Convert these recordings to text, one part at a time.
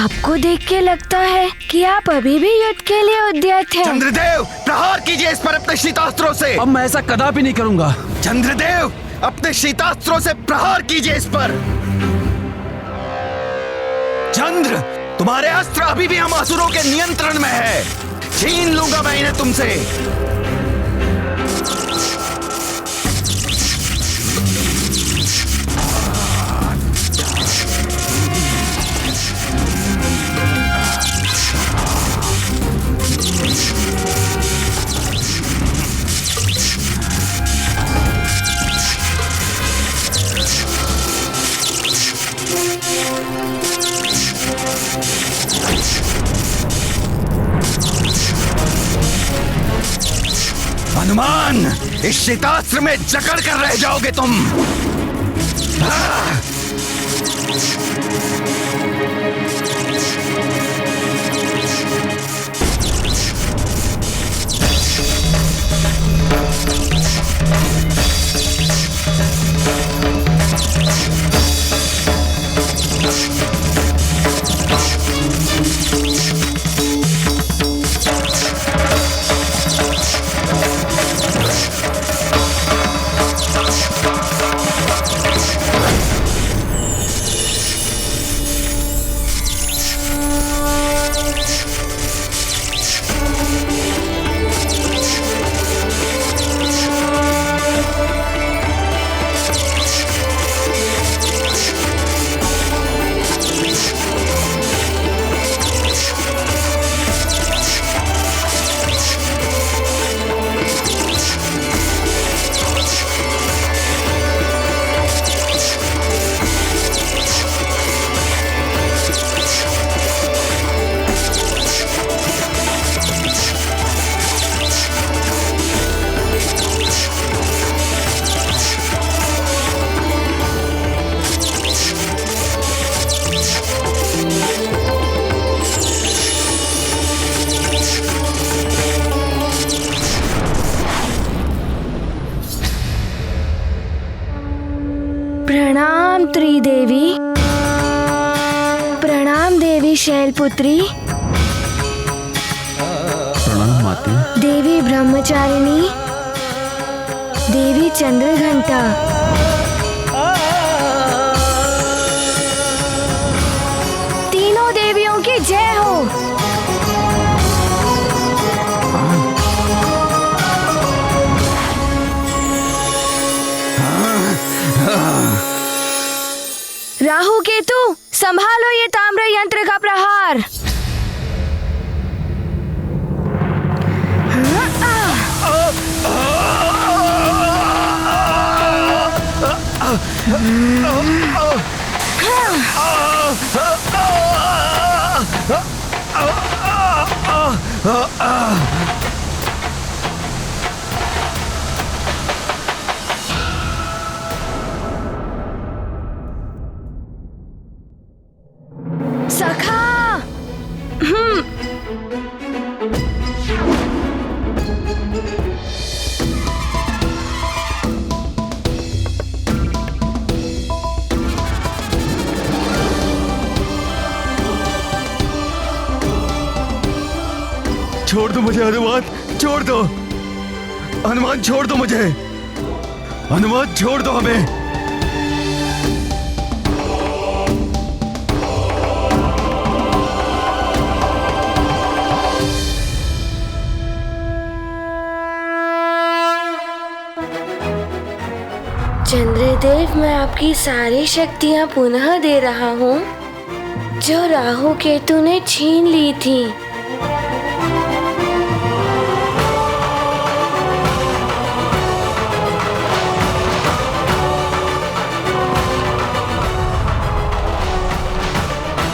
आपको देख के लगता है कि आप अभी भी युद्ध के लिए उद्यत हैं। चंद्रदेव, प्रहार कीजिए इस पर अपने शीतास्त्रों से। अब मैं ऐसा कदापि नहीं करूंगा। चंद्रदेव, अपने शीतास्त्रों से प्रहार कीजिए इस पर। चंद्र, तुम्हारे अस्त्र अभी भी हम असुरों के नियंत्रण में है। छीन लूंगा मैं इन्हें तुमसे। हनुमान, इस शीतास्त्र में जकड़ कर रह जाओगे तुम। प्रणाम त्रिदेवी। प्रणाम देवी शैलपुत्री। प्रणाम माते। देवी ब्रह्मचारिणी। देवी चंद्रघंटा। तीनों देवियों की जय हो। राहु केतु, संभालो ये ताम्र यंत्र का प्रहार। सखा। छोड़ दो मुझे हनुमान, छोड़ दो। हनुमान छोड़ दो मुझे। हनुमान छोड़ दो हमें। चंद्रदेव, मैं आपकी सारी शक्तियां पुनः दे रहा हूँ जो राहु केतु ने छीन ली थी।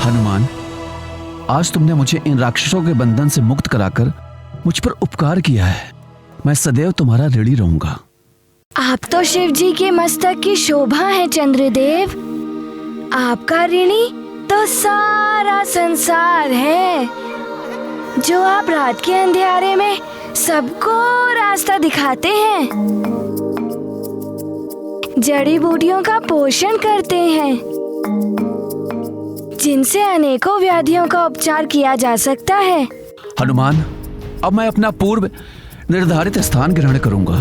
हनुमान, आज तुमने मुझे इन राक्षसों के बंधन से मुक्त कराकर मुझ पर उपकार किया है। मैं सदैव तुम्हारा ऋणी रहूंगा। आप तो शिव जी के मस्तक की शोभा है चंद्रदेव। आपका ऋणी तो सारा संसार है। जो आप रात के अंधेरे में सबको रास्ता दिखाते हैं, जड़ी बूटियों का पोषण करते हैं, जिनसे अनेकों व्याधियों का उपचार किया जा सकता है। हनुमान, अब मैं अपना पूर्व निर्धारित स्थान ग्रहण करूंगा।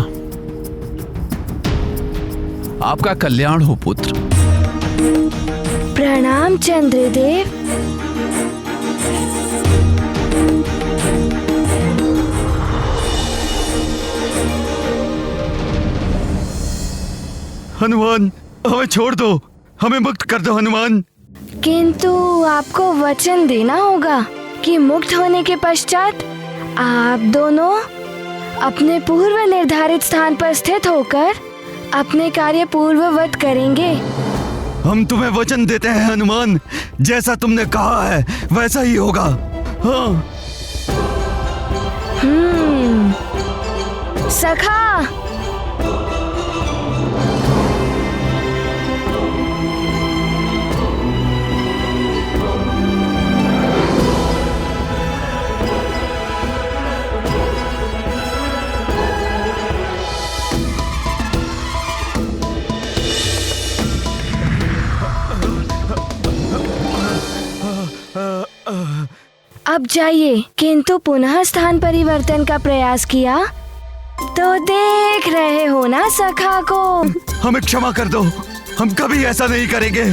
आपका कल्याण हो पुत्र। प्रणाम चंद्रदेव। हनुमान, हमें छोड़ दो, हमें मुक्त कर दो हनुमान। किंतु आपको वचन देना होगा कि मुक्त होने के पश्चात आप दोनों अपने पूर्व निर्धारित स्थान पर स्थित होकर अपने कार्य पूर्ववत करेंगे। हम तुम्हें वचन देते हैं हनुमान, जैसा तुमने कहा है वैसा ही होगा। हाँ। सखा, अब जाइए। किंतु पुनः स्थान परिवर्तन का प्रयास किया तो देख रहे हो ना सखा को। हमें क्षमा कर दो, हम कभी ऐसा नहीं करेंगे।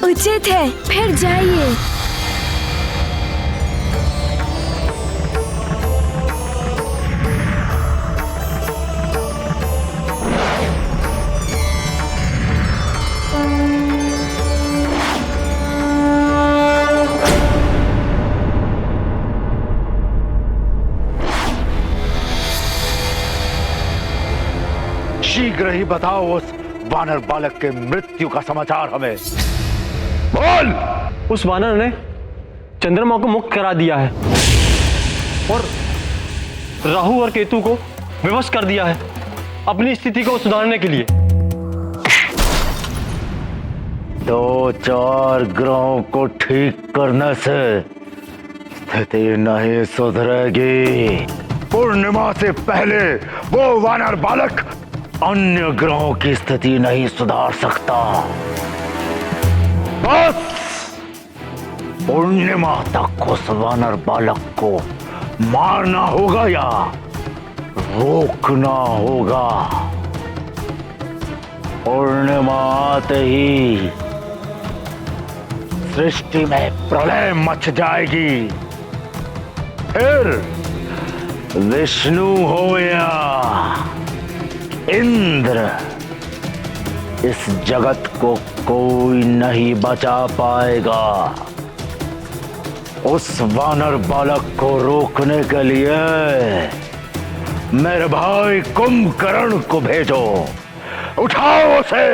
उचित है, फिर जाइए। शीघ्र ही बताओ उस वानर बालक के मृत्यु का समाचार हमें। बोल। उस वानर ने चंद्रमा को मुक्त करा दिया है और राहु और केतु को विवश कर दिया है अपनी स्थिति को सुधारने के लिए। 2-4 ग्रहों को ठीक करने से स्थिति नहीं सुधरेगी। पूर्णिमा से पहले वो वानर बालक अन्य ग्रहों की स्थिति नहीं सुधार सकता। बस पूर्णिमा तक उस वानर बालक को मारना होगा या रोकना होगा। पूर्णिमा आते ही सृष्टि में प्रलय मच जाएगी। फिर विष्णु हो या इंद्र, इस जगत को कोई नहीं बचा पाएगा। उस वानर बालक को रोकने के लिए मेरे भाई कुंभकर्ण को भेजो। उठाओ उसे।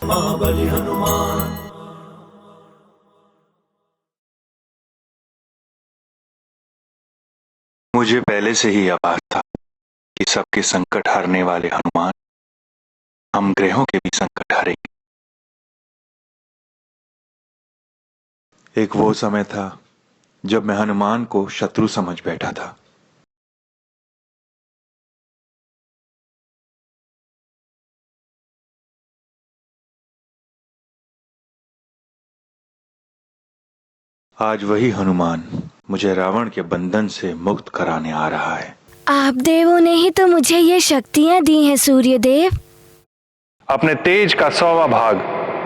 महाबली हनुमान। मुझे पहले से ही आभास था कि सबके संकट हारने वाले हनुमान हम ग्रहों के भी संकट हारेंगे। एक वो समय था जब मैं हनुमान को शत्रु समझ बैठा था। आज वही हनुमान मुझे रावण के बंधन से मुक्त कराने आ रहा है। आप देवों ने ही तो मुझे ये शक्तियां दी हैं सूर्यदेव। अपने तेज का 100वां भाग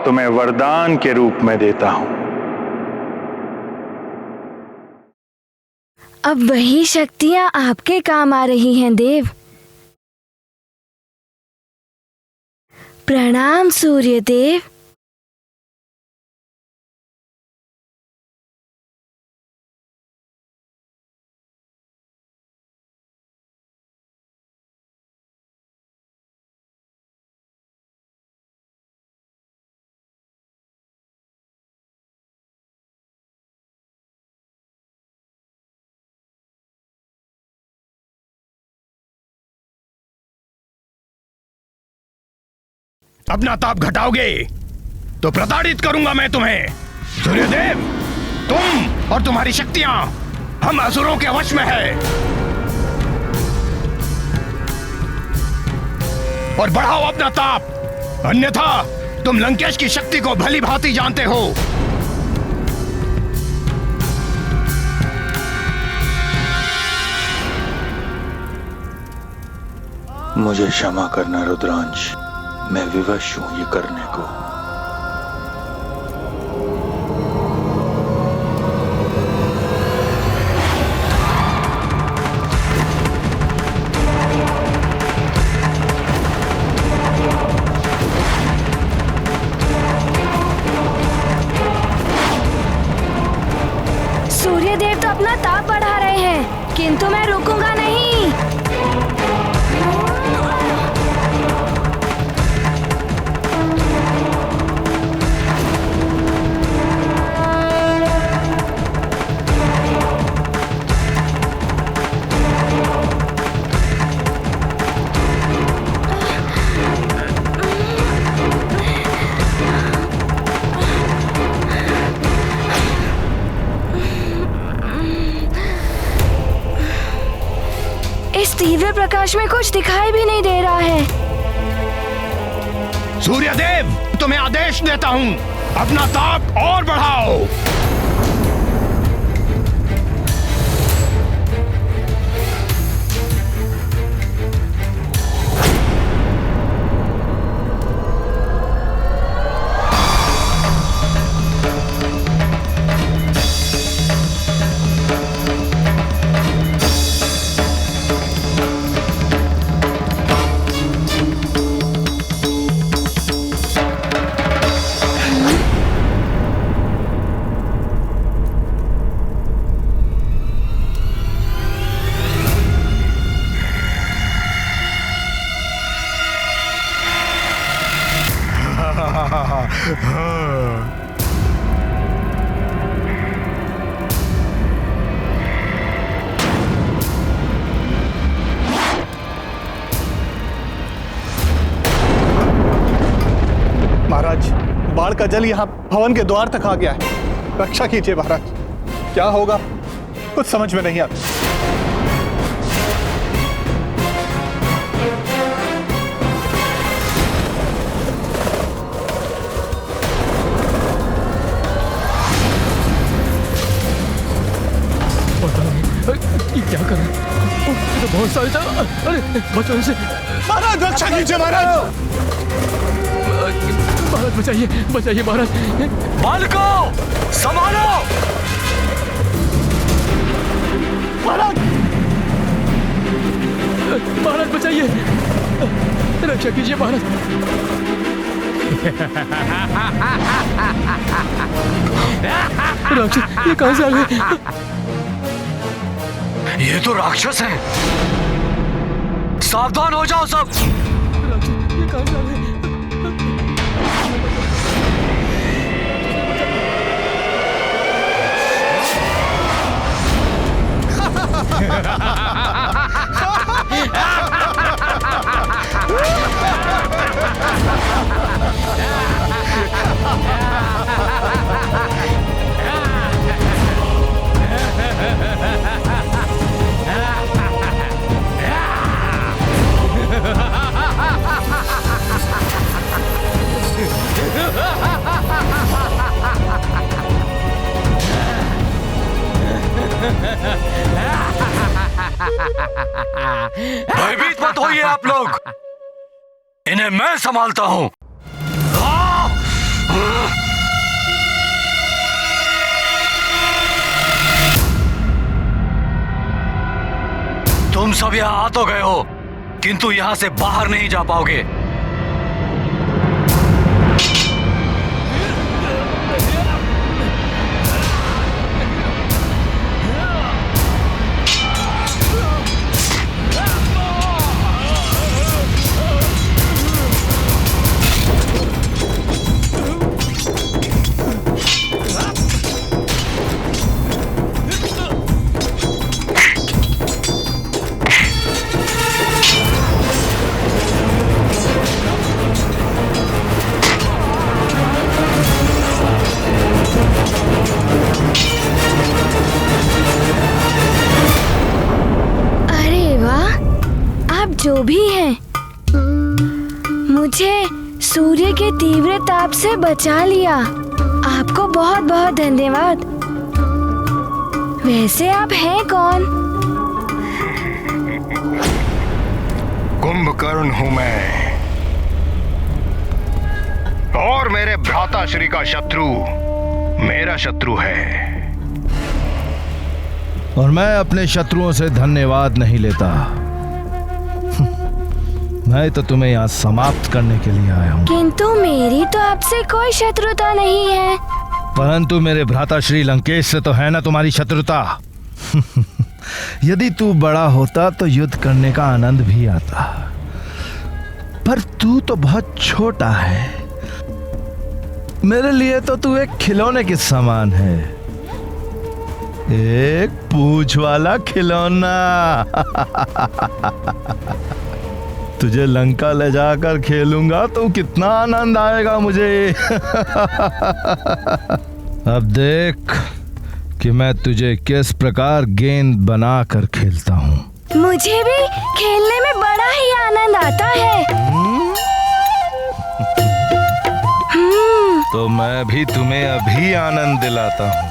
तुम्हें वरदान के रूप में देता हूं। अब वही शक्तियाँ आपके काम आ रही हैं देव। प्रणाम सूर्य देव। अपना ताप घटाओगे तो प्रताड़ित करूंगा मैं तुम्हें। सूर्यदेव, तुम और तुम्हारी शक्तियां हम असुरों के वश में है। और बढ़ाओ अपना ताप, अन्यथा तुम लंकेश की शक्ति को भली भांति जानते हो। मुझे क्षमा करना रुद्रांश, मैं विवश हूं ये करने को। सूर्य देव तो अपना ताप बढ़ा रहे हैं, किंतु मैं रुकूंगा नहीं। इस तीव्र प्रकाश में कुछ दिखाई भी नहीं दे रहा है। सूर्यदेव, तुम्हें आदेश देता हूं, अपना ताप और बढ़ाओ। महाराज, बाढ़ का जल यहाँ भवन के द्वार तक आ गया है। रक्षा कीजिए महाराज, क्या होगा कुछ समझ में नहीं आता। ये क्या कर रहे हैं? ये तो बहुत सारे अरे बचो इसे। महाराज रक्षा कीजिए महाराज। महाराज बचाइए, बचाइए महाराज। बालकों, संभालो। महाराज, महाराज बचाइए, रक्षा कीजिए महाराज। राक्षस ये कहां से आ गए? ये तो राक्षस हैं। सावधान हो जाओ सब। राक्षस ये कहां से आ गए? भयभीत मत होइए आप लोग, इन्हें मैं संभालता हूं। तुम सब यहाँ आ तो गए हो, किंतु यहाँ से बाहर नहीं जा पाओगे। जो भी हैं, मुझे सूर्य के तीव्र ताप से बचा लिया। आपको बहुत बहुत धन्यवाद। वैसे आप हैं कौन? कुंभकर्ण हूं मैं, और मेरे भ्राता श्री का शत्रु मेरा शत्रु है। और मैं अपने शत्रुओं से धन्यवाद नहीं लेता। मैं तो तुम्हें यहाँ समाप्त करने के लिए आया हूँ। किंतु मेरी तो आपसे कोई शत्रुता नहीं है। परंतु मेरे भ्राता श्री लंकेश से तो है ना तुम्हारी शत्रुता। यदि तू बड़ा होता तो युद्ध करने का आनंद भी आता, पर तू तो बहुत छोटा है। मेरे लिए तो तू एक खिलौने के समान है, एक पूंछ वाला खिलौना। तुझे लंका ले जाकर खेलूंगा तो कितना आनंद आएगा मुझे। अब देख कि मैं तुझे किस प्रकार गेंद बनाकर खेलता हूँ। मुझे भी खेलने में बड़ा ही आनंद आता है। तो मैं भी तुम्हें अभी आनंद दिलाता हूँ।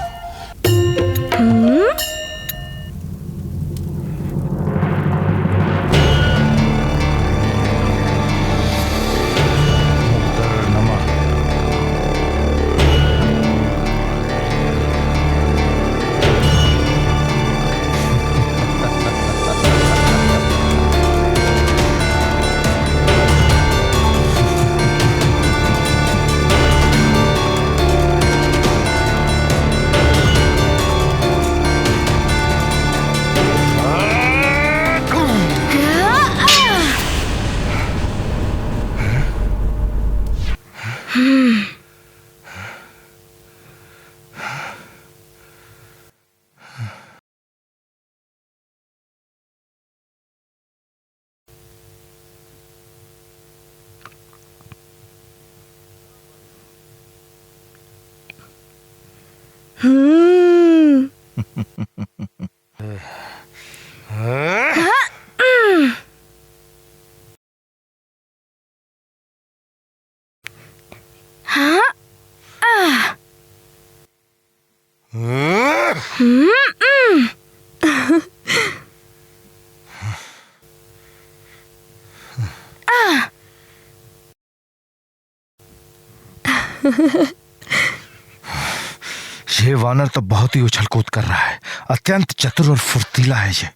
ये वानर तो बहुत ही उछल कूद कर रहा है। अत्यंत चतुर और फुर्तीला है ये।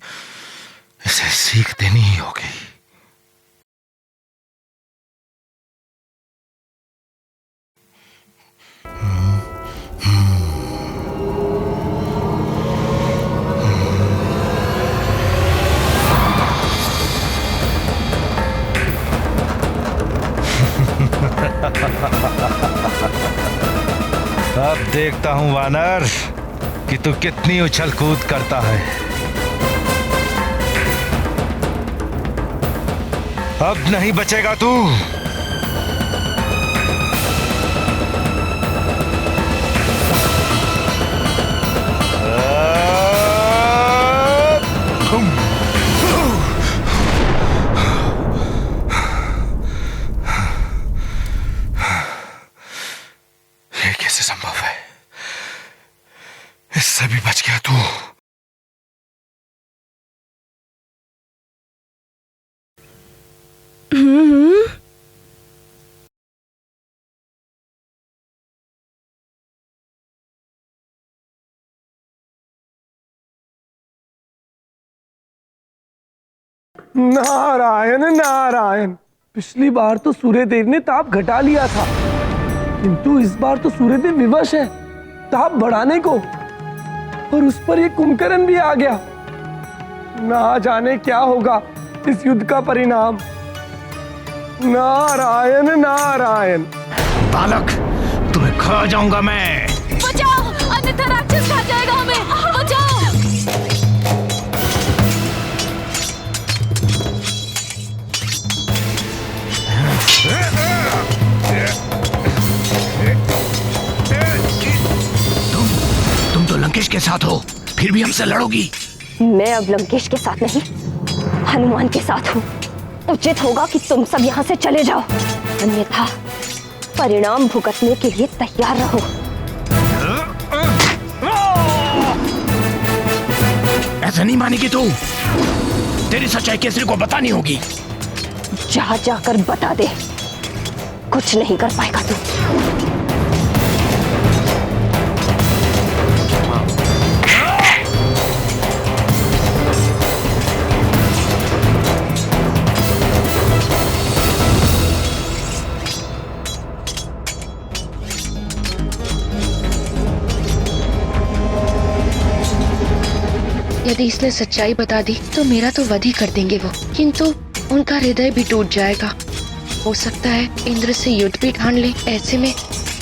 इसे सीख देनी ही होगी। अब देखता हूं वानर कि तू कितनी उछल कूद करता है। अब नहीं बचेगा तू। ये कैसे संभव है? इससे भी बच गया तू। नारायण नारायण। पिछली बार तो सूर्यदेव ने ताप घटा लिया था, किंतु इस बार तो सूर्यदेव विवश है ताप बढ़ाने को, और उस पर ये कुंभकर्ण भी आ गया। ना जाने क्या होगा इस युद्ध का परिणाम। नारायण नारायण। बालक, तुम्हें खा जाऊंगा मैं। बचाओ, अन्यथा राक्षस खा जाएगा हमें। बचाओ। तुम तो लंकेश के साथ हो, फिर भी हमसे लड़ोगी? मैं अब लंकेश के साथ नहीं, हनुमान के साथ हूँ। उचित होगा कि तुम सब यहाँ से चले जाओ, अन्यथा परिणाम भुगतने के लिए तैयार रहो। ऐसा नहीं मानेगी तू। तेरी सच्चाई केसरी को बतानी होगी। जहाँ जाकर बता दे, कुछ नहीं कर पाएगा तू। यदि इसने सच्चाई बता दी तो मेरा तो वध ही कर देंगे वो, किंतु उनका हृदय भी टूट जाएगा। हो सकता है इंद्र से युद्ध भी ठान ले। ऐसे में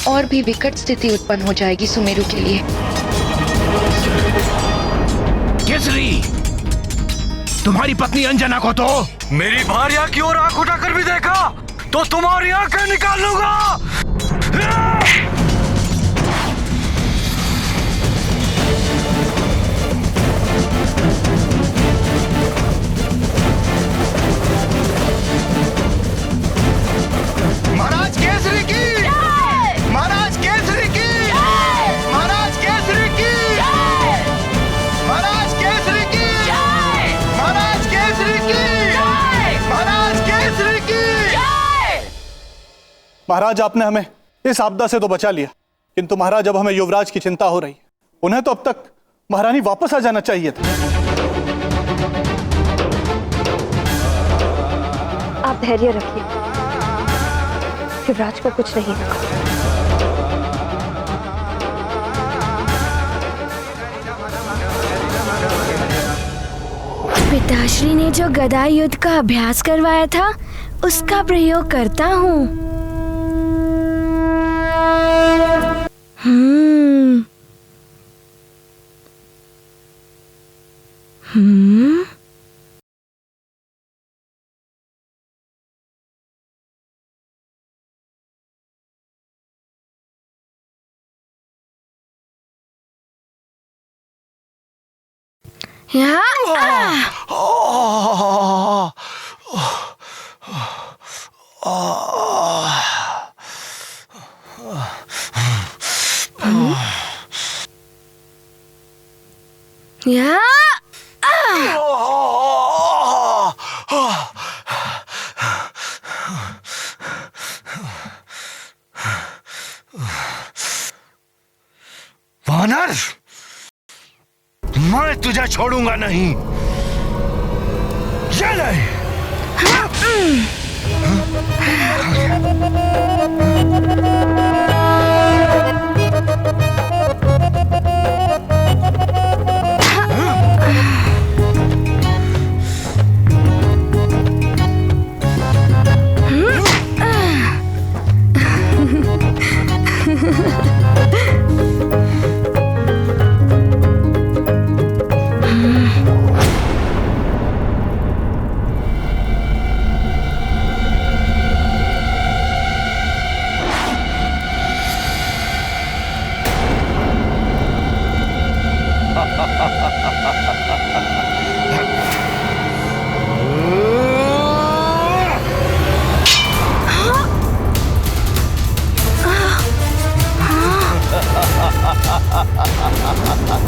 और भी विकट स्थिति उत्पन्न हो जाएगी सुमेरु के लिए। केसरी, तुम्हारी पत्नी अंजना को तो मेरी भार्या की ओर आंख उठाकर भी देखा तो तुम्हारी आंखें निकाल लूंगा। महाराज केसरी की, महाराज केसरी की, महाराज केसरी की, महाराज केसरी की, महाराज केसरी की, महाराज केसरी की। महाराज, आपने हमें इस आपदा से तो बचा लिया, किंतु महाराज अब हमें युवराज की चिंता हो रही है। उन्हें तो अब तक महारानी वापस आ जाना चाहिए था। आप धैर्य रखिए, युवराज को कुछ नहीं होगा। पिताश्री ने जो गदा युद्ध का अभ्यास करवाया था उसका प्रयोग करता हूँ। वानर, मैं तुझे छोड़ूंगा नहीं। चले।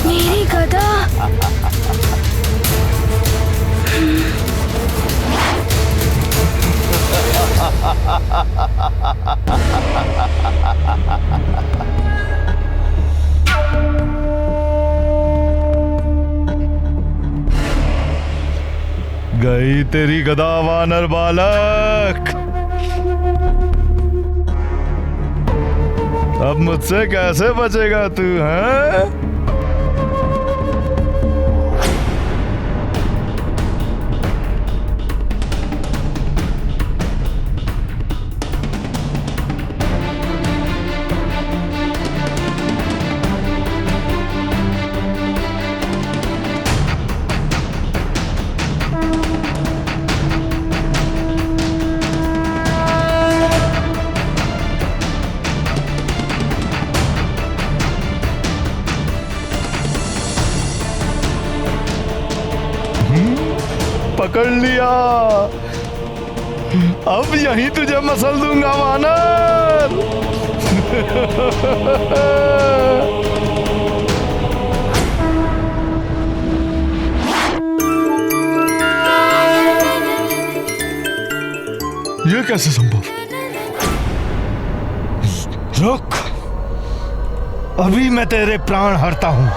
मेरी गदा। गई तेरी गदा वानर बालक। अब मुझसे कैसे बचेगा तू, हैं? पकड़ लिया, अब यहीं तुझे मसल दूंगा वानर। ये कैसे संभव? रुक, अभी मैं तेरे प्राण हरता हूं।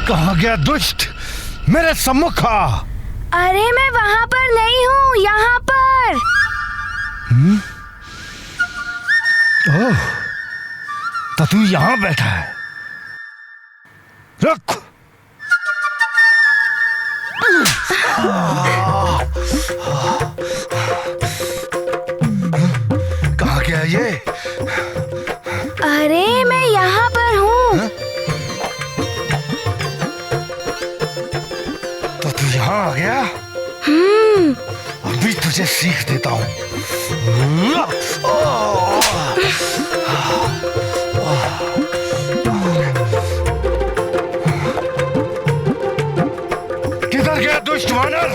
कहाँ गया दुष्ट? मेरे सम्मुख आ। अरे मैं वहाँ पर नहीं हूँ, यहाँ पर। ओह, तो तू यहाँ बैठा है। रुक। कहाँ गया ये? अरे मैं यहाँ पर हूँ। तो तू यहाँ आ गया? अभी तुझे सीख देता हूँ। किधर गया दुष्ट वानर?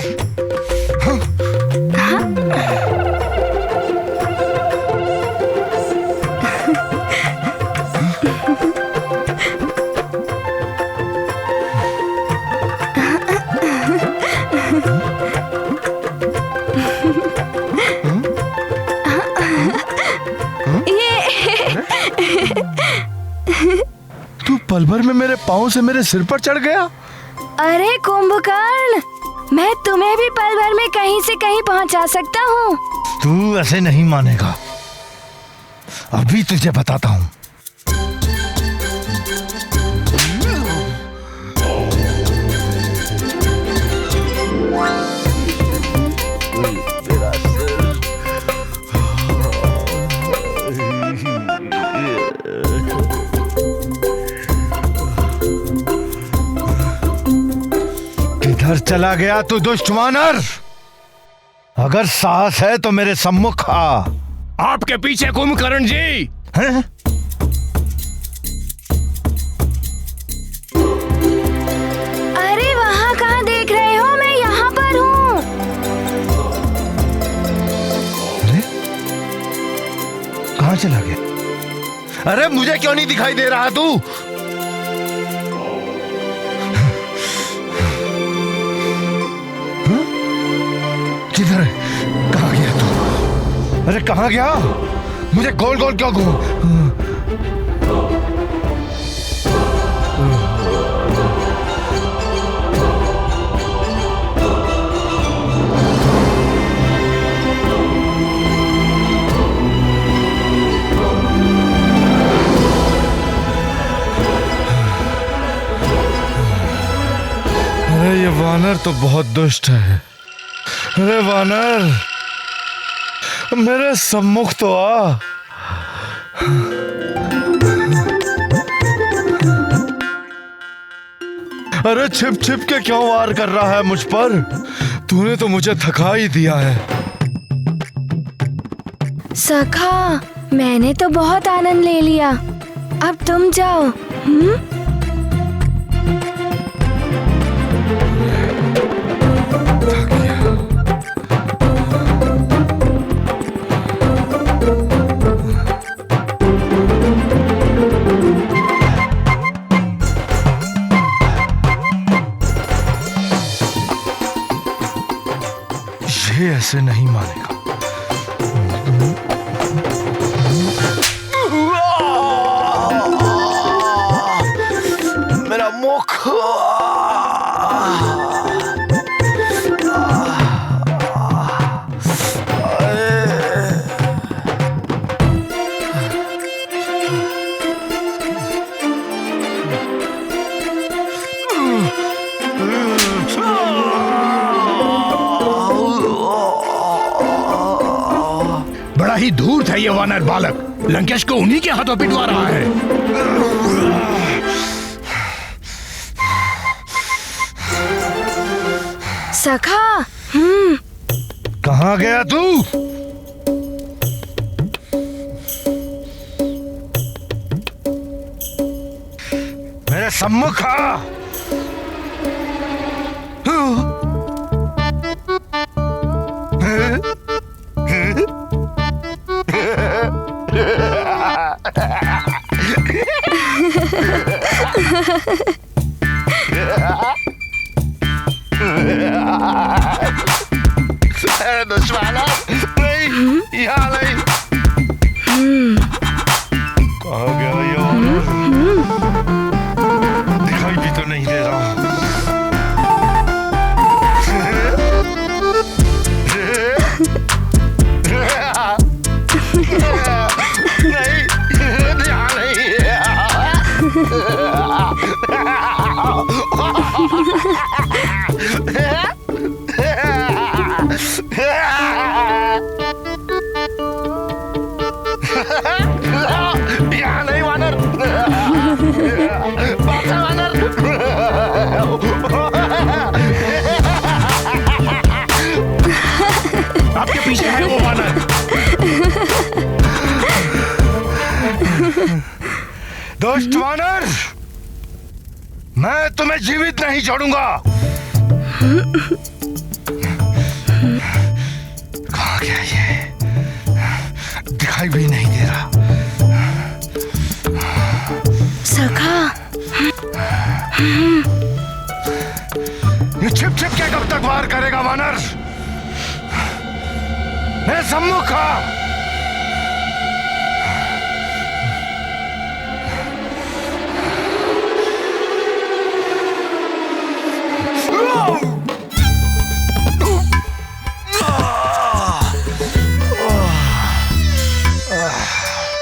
तू पल भर में मेरे पाँव से मेरे सिर पर चढ़ गया। अरे कुंभकर्ण, मैं तुम्हें भी पल भर में कहीं से कहीं पहुंचा सकता हूँ। तू ऐसे नहीं मानेगा, अभी तुझे बताता हूँ। किधर चला गया तू दुष्ट वानर? अगर साहस है तो मेरे सम्मुख आ। आपके पीछे कुंभकर्ण जी। हैं? अरे वहाँ कहाँ देख रहे हो? मैं यहाँ पर हूँ। अरे कहाँ चला गया? अरे मुझे क्यों नहीं दिखाई दे रहा तू? किधर है? कहाँ गया तू? अरे कहाँ गया? मुझे गोल गोल क्यों घूम? अरे ये वानर तो बहुत दुष्ट है। अरे वानर, मेरे सम्मुख तो आ। अरे छिप छिप के क्यों वार कर रहा है मुझ पर? तूने तो मुझे थका ही दिया है। सखा, मैंने तो बहुत आनंद ले लिया, अब तुम जाओ। भी ऐसे नहीं मानेगा। मेरा मुख। बड़ा ही धूर्त है ये वानर बालक, लंकेश को उन्हीं के हाथों पिटवा रहा है। सखा। कहाँ गया तू? मेरे सम्मुख आ। दुश्मन नहीं, यहाँ नहीं। कहाँ गया ये वानर? दिखाई भी तो नहीं दे रहा। नहीं, यहाँ यहाँ नहीं वानर। बादशाह वानर। आपके पीछे है वो वानर। दोस्त वानर, मैं तुम्हें जीवित नहीं छोड़ूंगा। कहाँ गया ये? दिखाई भी नहीं दे रहा। सखा। ये छिप छिप के कब तक वार करेगा वानर? मेरे सम्मुख आ।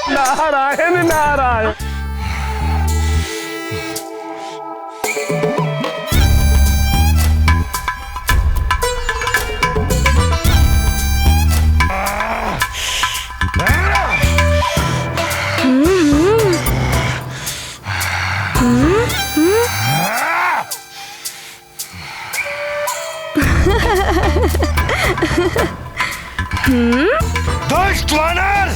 नारायण नारायण। दोस्त वानर,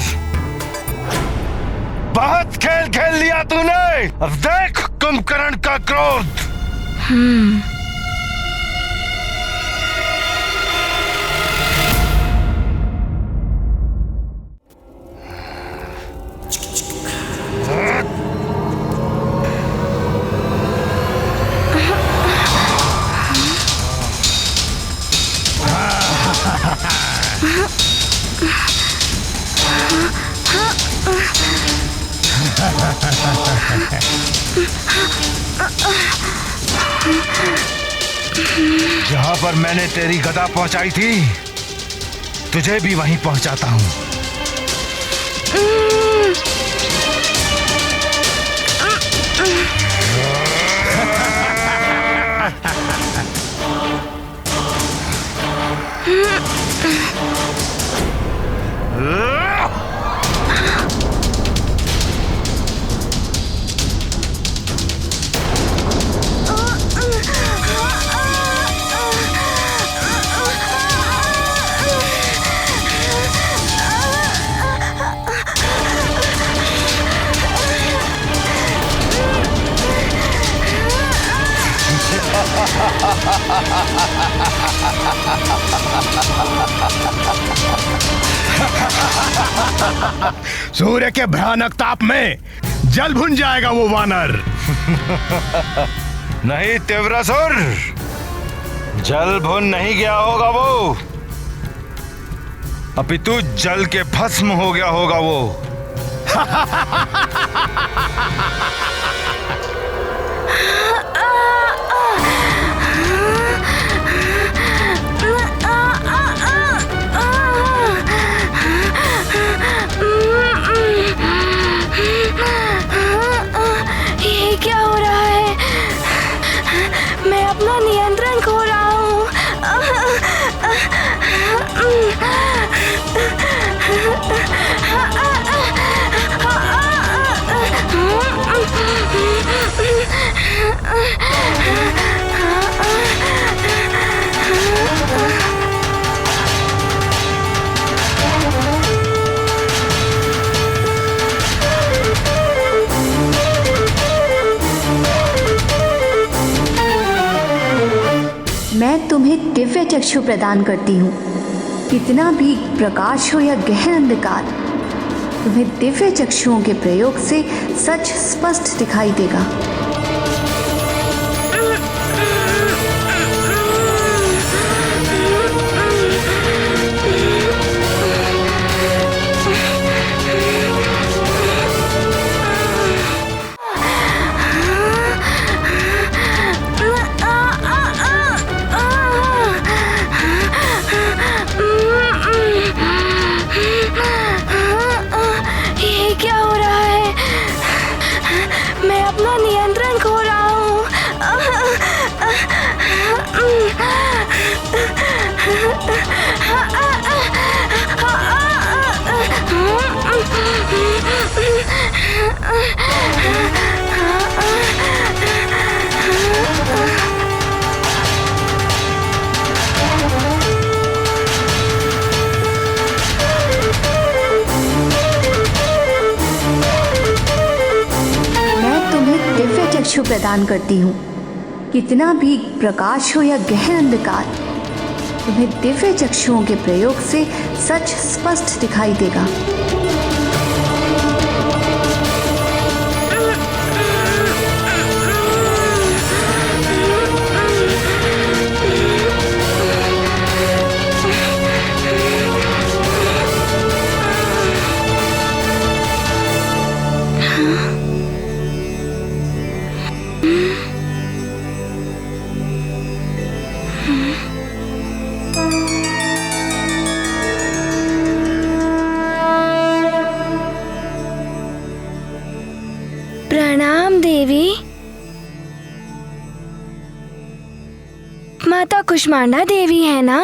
बहुत खेल खेल लिया तूने। अब देख कुंभकर्ण का क्रोध। जहां पर मैंने तेरी गदा पहुंचाई थी, तुझे भी वहीं पहुंचाता हूं। सूर्य के भयानक ताप में जल भुन जाएगा वो वानर। नहीं तीव्रसुर, जल भुन नहीं गया होगा वो। अपितु जल के भस्म हो गया होगा वो। ये क्या हो रहा है? मैं अपना नियंत्रण खो रहा हूँ। मैं तुम्हें दिव्य चक्षु प्रदान करती हूँ। कितना भी प्रकाश हो या गहन अंधकार, तुम्हें दिव्य चक्षुओं के प्रयोग से सच स्पष्ट दिखाई देगा। ये क्या हो रहा है? मैं अपना नियंत्रण खो रहा हूँ। दिव्य चक्षु प्रदान करती हूँ। कितना भी प्रकाश हो या गहन अंधकार, तुम्हें दिव्य चक्षुओं के प्रयोग से सच स्पष्ट दिखाई देगा। प्रणाम देवी। माता कुष्मांडा देवी है ना?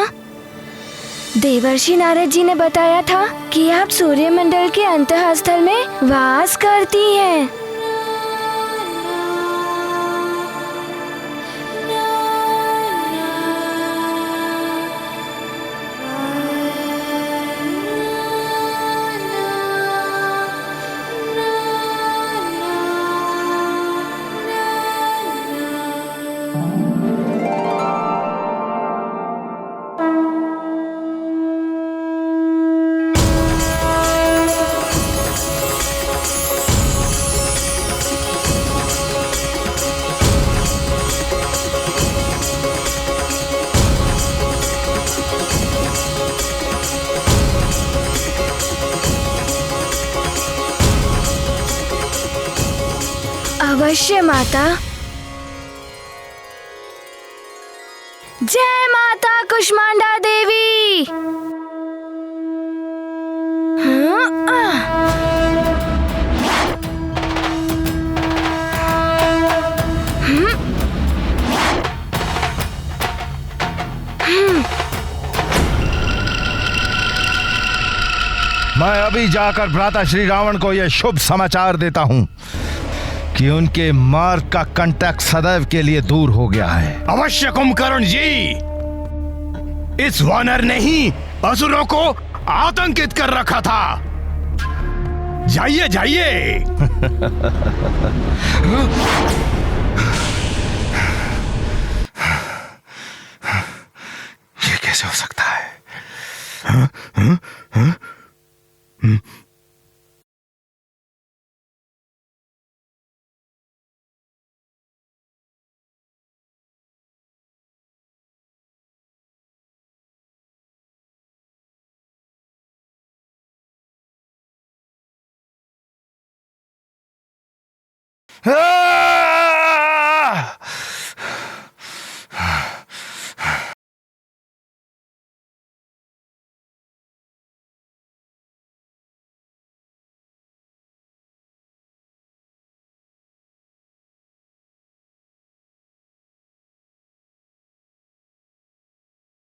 देवर्षि नारद जी ने बताया था कि आप सूर्यमंडल के अंतःस्थल में वास करती हैं। अवश्य माता। जय माता कुष्मांडा देवी। मैं अभी जाकर भ्राता श्री रावण को यह शुभ समाचार देता हूं कि उनके मार्ग का कंटक सदैव के लिए दूर हो गया है। अवश्य कुंभकर्ण जी, इस वानर ने ही असुरों को आतंकित कर रखा था। जाइए जाइए। ये कैसे हो सकता है? हाँ!